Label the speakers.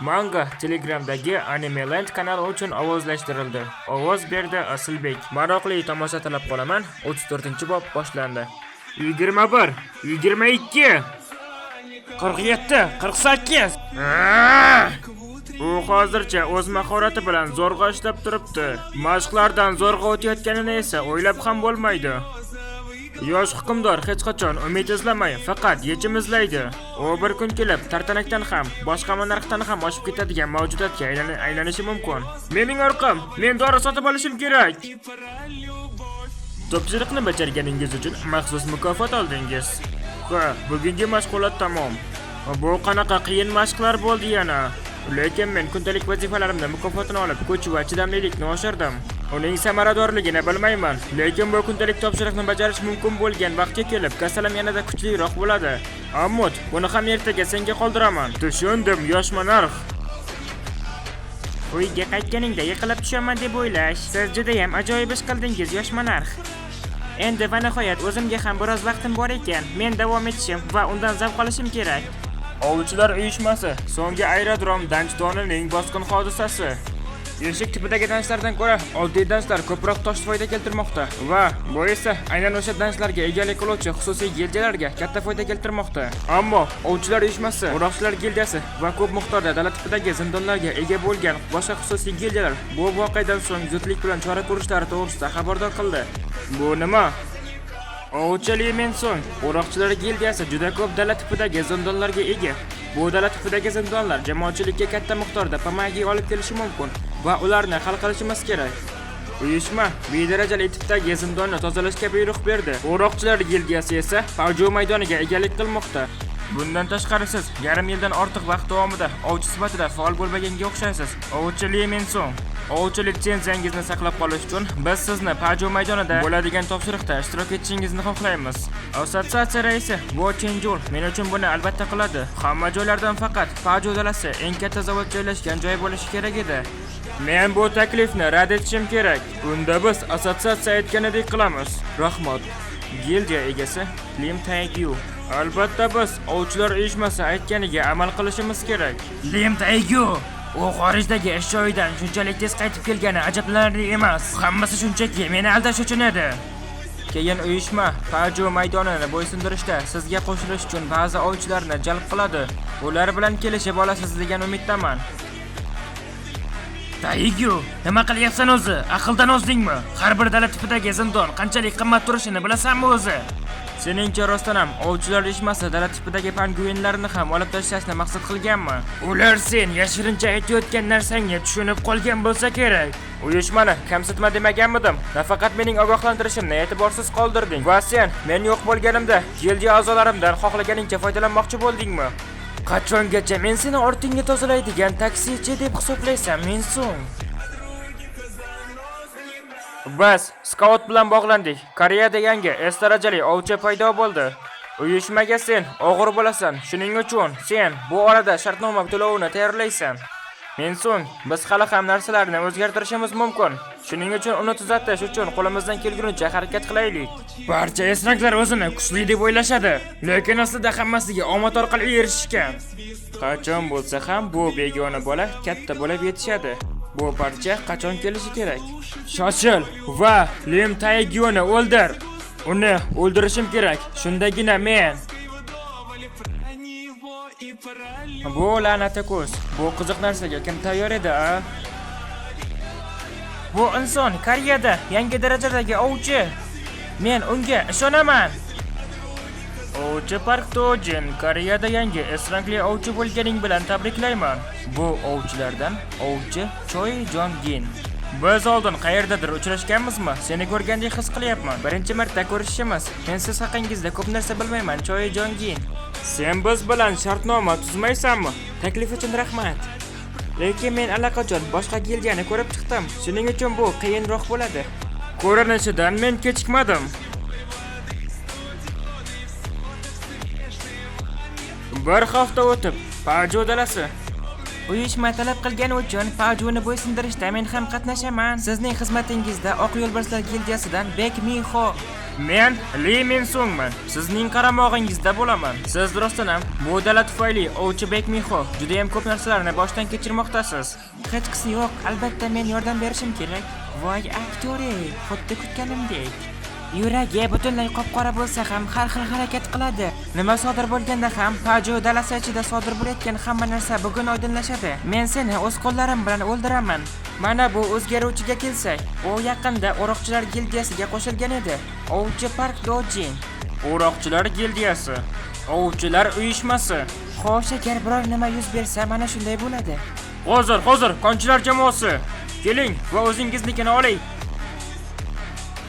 Speaker 1: Manga Telegramdagi Animeland kanali uchun ovozlashtirildi. Ovoz berdi Asilbek. Maroqli tomosha tilab qolaman. 34-bob boshlandi. 21, 22, 47, 48. U hozircha o'z mahorati bilan zo'rg'a ishlab turibdi. Mashqlardan zo'rg'a o'tayotganini esa o'ylab ham bo'lmaydi. Yosh hukmdor hech qachon umid izlamay, faqat yechim izlaydi. U bir kun kelib tartanakdan ham, boshqa narxdan ham oshib ketadigan mavjudotga aylanishi mumkin. Mening orqam, men dori sotib olishim kerak. Topshiriqni bajarganingiz uchun maxsus mukofot oldingiz. Ha, bugungi mashg'ulot tamom. Bu qanaqa qiyin mashqlar bo'ldi yana? Lekin men kundalik vazifalarimda mukofotini olib, kuch va chidamlilikni oshirdim. Uning samaradorligini bilmayman, lekin bu kundalik topshiriqni bajarish mumkin bo'lgan vaqtga kelib, kasalim yanada kuchliroq bo'ladi. Ammo buni ham ertaga senga qoldiraman. Tushundim, yosh monarx. Uyga qaytganingda yiqilib tushaman deb o'ylash, siz juda ham ajoyib ish qildingiz, yosh monarx. Endi va nihoyat o'zimga ham biroz vaqtim bor ekan. Men davom etishim va undan zavq olishim kerak. Ovchilar uyushmasi so'nggi aerodrom danchtonining bosqin hodisasi. Eshik tipidagi danchlardan ko'ra oddiy danchlar ko'proq tosh foyda keltirmoqda va bu esa aynan o'sha danchlarga egalik qiluvchi xususiy gildiyalarga katta foyda keltirmoqda. Ammo ovchilar uyushmasi, o'roqchilar gildiyasi va ko'p miqdorda dala tipidagi zindonlarga ega bo'lgan boshqa xususiy gildiyalar bu voqeadan so'ng zudlik bilan chora ko'rishlari to'g'risida xabardor qildi. Bu nima? Ovchilar Mensong o'roqchilar gildiyasi juda ko'p dala tipidagi zindonlarga ega. Bu dala tipidagi zindonlar jamoatchilikka katta miqdorda pamagi olib kelishi mumkin va ularni hal qilishimiz kerak. Uyushma bedarajali tipdagi zindonni tozalashga buyruq berdi. O'roqchilar gildiyasi esa Paju maydoniga egalik qilmoqda. Bundan tashqari siz yarim yildan ortiq vaqt davomida ovchi sifatida faol bo'lmaganga o'xshaysiz. Ovchilar Mensong ovchi litsenziyangizni saqlab qolish uchun biz sizni Paju maydonida bo'ladigan topshiriqda ishtirok etishingizni xohlaymiz. Assotsiatsiya raisi Bo Chenjul men uchun buni albatta qiladi. Hamma joylardan faqat Paju dalasi eng katta zavod joylashgan joy bo'lishi kerak edi. Men bu taklifni rad etishim kerak. Unda biz assotsiatsiya aytganidek qilamiz. Rahmat. Gildiya egasi Lim Taegyu. Albatta biz ovchilar uyushmasi aytganiga amal qilishimiz kerak. Lim Taegyu u xorijdagi ish joyidan shunchalik tez qaytib kelgani ajablanarli emas. Hammasi shunchaki meni aldash uchun edi. Keyin uyushma Paju maydonini bo'ysundirishda sizga qo'shilish uchun ba'zi ovchilarni jalb qiladi. Ular bilan kelishib olasiz degan umiddaman. Taegyu, nima qilyapsan o'zi? Aqldan ozdingmi? Har bir dala tipidagi zindon qanchalik qimmat turishini bilasanmi o'zi? Seningcha rostdan ham ovchilar uyushmasi dala tipidagi penguinlarni ham olib tashlashni maqsad qilganmi? Ular sen yashirincha aytayotgan narsangni tushunib qolgan bo'lsa kerak. Uyushmani kamsitma demaganmidim. Nafaqat mening ogohlantirishimni e'tiborsiz qoldirding va sen men yo'q bo'lganimda gildiya a'zolarimdan xohlaganingcha foydalanmoqchi bo'ldingmi? Qachongacha men seni ortingga tozalaydigan taksichi deb hisoblaysan, Mensong? Bas, skaut bilan bog'landik. Koreyada yangi S darajali ovchi paydo bo'ldi. Uyushmaga sen og'ir bo'lasan. Shuning uchun sen bu orada shartnoma to'lovini tayyorlaysan. Mensong, biz hali ham narsalarni o'zgartirishimiz mumkin. Shuning uchun uni tuzatish uchun qo'limizdan kelgunicha harakat qilaylik. Barcha esnaklar o'zini kuchli deb o'ylashadi, lekin aslida hammasiga omad orqali erishishgan. Qachon bo'lsa ham bu begona bola katta bo'lib yetishadi. Bu parcha qachon kelishi kerak? Shoshil va Lim Taegyuni o'ldir. Uni o'ldirishim kerak. Shundagina men bu la'nati ko'z. Bu qiziq narsaga kim tayyor edi, a? Bu inson Koreyada yangi darajadagi ovchi. Men unga ishonaman. Ovchi Park Tojin, Koreyada yangi S rangli ovchi bo'lganing bilan tabriklayman. Bu ovchilardan ovchi Choi Jong-gin. Biz oldin qayerdadir uchrashganmizmi? Seni ko'rgandek his qilyapman. Birinchi marta ko'rishishimiz. Men siz haqingizda ko'p narsa bilmayman, Choi Jong-gin. Sen biz bilan shartnoma tuzmaysanmi? Taklif uchun rahmat. Lekin men allaqachon boshqa gildiyani ko'rib chiqdim. Shuning uchun bu qiyinroq bo'ladi. Ko'rinishidan men kechikmadim. Bir hafta o'tib, Paju dalasi Uyushma talab qilgani uchun Pajuni bo'ysundirishda men ham qatnashaman. Sizning xizmatingizda Oq yo'lbarslar gildiyasidan Bek Minho. Men Li Minsungman. Sizning qaramog'ingizda bo'laman. Siz rostdan ham bu dala tufayli ovchi Bek Minho juda ham ko'p narsalarni boshdan kechirmoqdasiz. Hech qisi yo'q, albatta men yordam berishim kerak. Voy aktyor, xuddi kutganimdek. Yuragi butunlay qop-qora bo'lsa ham har xil harakat qiladi. Nima sodir bo'lganda ham Paju dalasi ichida sodir bo'layotgan hamma narsa bugun oydinlashadi. Men seni o'z qo'llarim bilan o'ldiraman. Mana bu o'zgaruvchiga kelsak, u yaqinda O'roqchilar gildiyasiga qo'shilgan edi. Ovchi Park Dojin. O'roqchilar gildiyasi. Ovchilar uyushmasi. Xo'sh, agar biror nima yuz bersa, mana shunday bo'ladi. Hozir, konchilar jamoasi. Keling va o'zingiznikini oling.